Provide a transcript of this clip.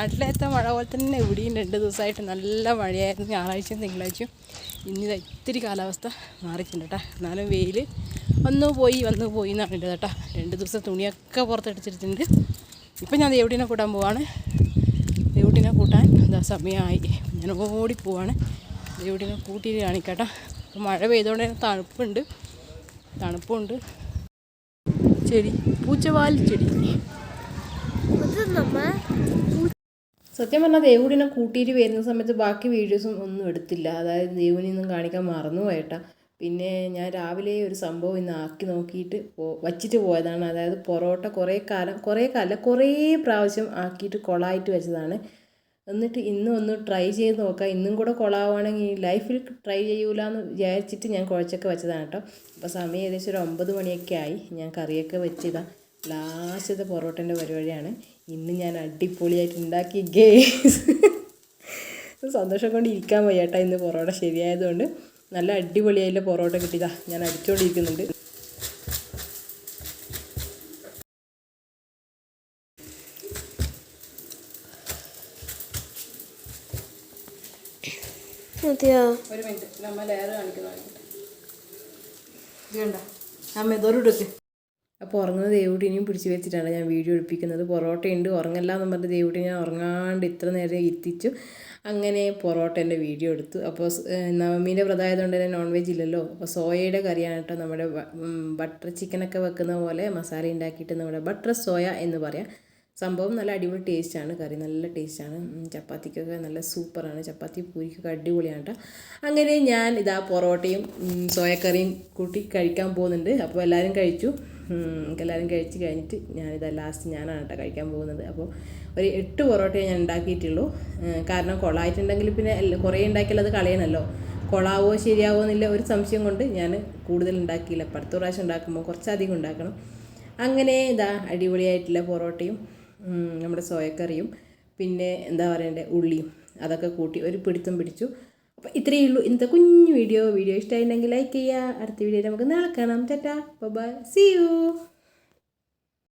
നാട്ടിലത്തെ മഴ പോലെ തന്നെ ഇവിടെയും 2 ദിവസമായിട്ട് നല്ല മഴയായിരുന്നു. ഞായറാഴ്ചയും തിങ്കളാഴ്ചയും. ഇന്നിത് ഇത്തിരി കാലാവസ്ഥ മാറിയിട്ടുണ്ട് കേട്ടോ. എന്നാലും വെയിൽ വന്നു പോയി എന്നാണ് എൻ്റെ കേട്ടോ. 2 ദിവസം തുണിയൊക്കെ പുറത്തെടുത്തിട്ടുണ്ട്. ഇപ്പം ഞാൻ ദേവുട്ടിനെ കൂട്ടാൻ പോവാണ്. ദേവുട്ടിനെ കൂട്ടാൻ എന്താ സമയമായി. ഞാൻ ഓടിപ്പോവാണ്. ദേവുട്ടിനെ കൂട്ടിയിട്ട് കാണിക്കാട്ടോ. അപ്പം മഴ പെയ്തുകൊണ്ട് തന്നെ തണുപ്പുണ്ട്. ചെടി പൂച്ചവാൽ ചെടി. സത്യം പറഞ്ഞാൽ ദേവുടിനെ കൂട്ടിയിട്ട് വരുന്ന സമയത്ത് ബാക്കി വീഡിയോസും ഒന്നും എടുത്തില്ല. അതായത് ദേവുവിനൊന്നും കാണിക്കാൻ മറന്നു പോയിട്ടാ. പിന്നെ ഞാൻ രാവിലെ ഒരു സംഭവം ഇന്ന് ആക്കി നോക്കിയിട്ട് വച്ചിട്ട് പോയതാണ്. അതായത് പൊറോട്ട കുറേ പ്രാവശ്യം ആക്കിയിട്ട് കൊളായിട്ട് വെച്ചതാണ്. എന്നിട്ട് ഇന്നും ഒന്ന് ട്രൈ ചെയ്ത് നോക്കാം. ഇന്നും കൂടെ കൊളാവുകയാണെങ്കിൽ ലൈഫിൽ ട്രൈ ചെയ്യൂല എന്ന് വിചാരിച്ചിട്ട് ഞാൻ കുഴച്ചൊക്കെ വെച്ചതാണ് കേട്ടോ. അപ്പോൾ സമയം ഏകദേശം ഒരു 9 മണിയൊക്കെ ആയി. ഞാൻ കറിയൊക്കെ വെച്ചിതാ ലാസ്റ്റത്തെ പൊറോട്ടേൻ്റെ പരിപാടിയാണ്. ഇന്ന് ഞാൻ അടിപൊളിയായിട്ട് ഉണ്ടാക്കി ഗേസ്. സന്തോഷം കൊണ്ട് ഇരിക്കാൻ പോയി കേട്ടോ. ഇന്ന് പൊറോട്ട ശരിയായതുകൊണ്ട് നല്ല അടിപൊളിയായിട്ടുള്ള പൊറോട്ട കിട്ടിയതാ. ഞാൻ അടിച്ചുകൊണ്ടിരിക്കുന്നുണ്ട്. ഒരു മിനിറ്റ് നമ്മൾ ലെയർ കാണിക്കുന്നതായിട്ട് അപ്പോൾ ഉറങ്ങുന്നത് ദേവുട്ടിനെയും പിടിച്ച് വെച്ചിട്ടാണ് ഞാൻ വീഡിയോ എടുപ്പിക്കുന്നത്. പൊറോട്ടയുണ്ട് ഉറങ്ങല്ല എന്ന് പറഞ്ഞിട്ട് ദേവുട്ടി ഞാൻ ഉറങ്ങാണ്ട് ഇത്ര നേരം എത്തിച്ചു. അങ്ങനെ പൊറോട്ടേൻ്റെ വീഡിയോ എടുത്തു. അപ്പോൾ നവമീൻ്റെ വ്രതമായതുകൊണ്ട് തന്നെ നോൺ വെജ് ഇല്ലല്ലോ. അപ്പോൾ സോയയുടെ കറിയാണ് കേട്ടോ. നമ്മുടെ ബട്ടർ ചിക്കനൊക്കെ വെക്കുന്ന പോലെ മസാല ഉണ്ടാക്കിയിട്ട് നമ്മുടെ ബട്ടർ സോയ എന്ന് പറയാം. സംഭവം നല്ല അടിപൊളി ടേസ്റ്റാണ്. കറി നല്ല ടേസ്റ്റാണ്. ചപ്പാത്തിക്കൊക്കെ നല്ല സൂപ്പറാണ്. ചപ്പാത്തി പൂരിക്കൊക്കെ അടിപൊളിയാണ് കേട്ടോ. അങ്ങനെ ഞാൻ ഇതാ പൊറോട്ടയും സോയക്കറിയും കൂട്ടി കഴിക്കാൻ പോകുന്നുണ്ട്. അപ്പോൾ എല്ലാവരും കഴിച്ചു. എല്ലാവരും കഴിച്ച് കഴിഞ്ഞിട്ട് ഞാനിതാ ലാസ്റ്റ് ഞാനാണ് കേട്ടോ കഴിക്കാൻ പോകുന്നത്. അപ്പോൾ ഒരു 8 പൊറോട്ടയെ ഞാൻ ഉണ്ടാക്കിയിട്ടുള്ളൂ. കാരണം കൊളായിട്ടുണ്ടെങ്കിൽ പിന്നെ കുറേ ഉണ്ടാക്കിയാൽ അത് കളയണമല്ലോ. കൊളാവോ ശരിയാവോ എന്നില്ല ഒരു സംശയം കൊണ്ട് ഞാൻ കൂടുതൽ ഉണ്ടാക്കിയില്ല. അപ്പോൾ അടുത്ത പ്രാവശ്യം ഉണ്ടാക്കുമ്പോൾ കുറച്ചധികം ഉണ്ടാക്കണം. അങ്ങനെ ഇതാ അടിപൊളിയായിട്ടുള്ള പൊറോട്ടയും നമ്മുടെ സോയക്കറിയും പിന്നെ എന്താ പറയണ്ടേ ഉള്ളിയും അതൊക്കെ കൂട്ടി ഒരു പിടുത്തം പിടിച്ചു. അപ്പോൾ ഇത്രയേ ഉള്ളൂ ഇന്നത്തെ കുഞ്ഞു വീഡിയോ ഇഷ്ടമായിട്ടുണ്ടെങ്കിൽ ലൈക്ക് ചെയ്യുക. അടുത്ത വീഡിയോയിൽ നമുക്ക് നാളെ കാണാം. Tata bye see U.